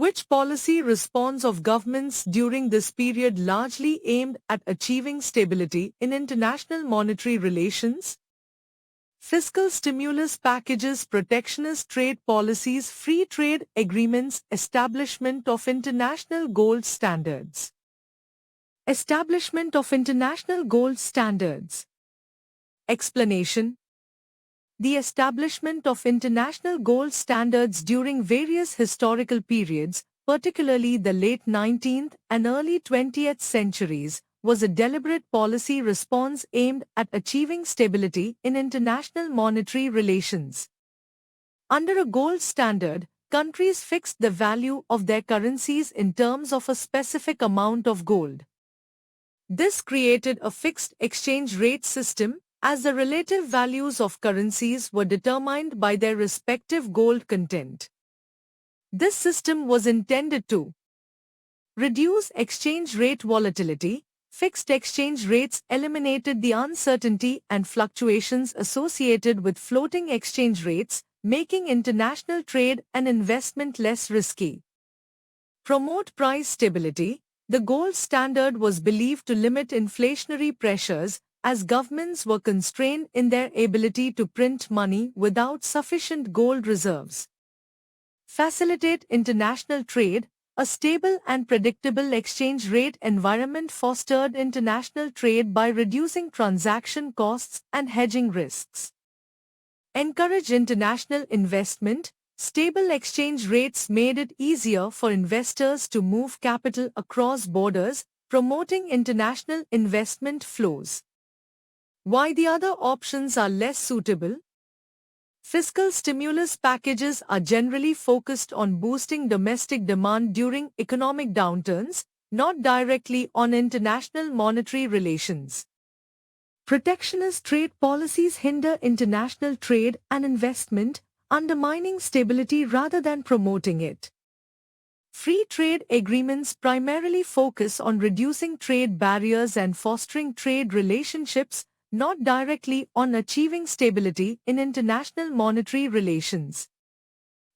Which policy response of governments during this period largely aimed at achieving stability in international monetary relations? Fiscal stimulus packages, protectionist trade policies, free trade agreements, establishment of international gold standards. Establishment of international gold standards. Explanation. The establishment of international gold standards during various historical periods, particularly the late 19th and early 20th centuries, was a deliberate policy response aimed at achieving stability in international monetary relations. Under a gold standard, countries fixed the value of their currencies in terms of a specific amount of gold. This created a fixed exchange rate system, as the relative values of currencies were determined by their respective gold content. This system was intended to reduce exchange rate volatility. Fixed exchange rates eliminated the uncertainty and fluctuations associated with floating exchange rates, making international trade and investment less risky. Promote price stability. The gold standard was believed to limit inflationary pressures, as governments were constrained in their ability to print money without sufficient gold reserves. Facilitate international trade. A stable and predictable exchange rate environment fostered international trade by reducing transaction costs and hedging risks. Encourage international investment. Stable exchange rates made it easier for investors to move capital across borders, promoting international investment flows. Why the other options are less suitable? Fiscal stimulus packages are generally focused on boosting domestic demand during economic downturns, not directly on international monetary relations. Protectionist trade policies hinder international trade and investment, undermining stability rather than promoting it. Free trade agreements primarily focus on reducing trade barriers and fostering trade relationships, not directly on achieving stability in international monetary relations.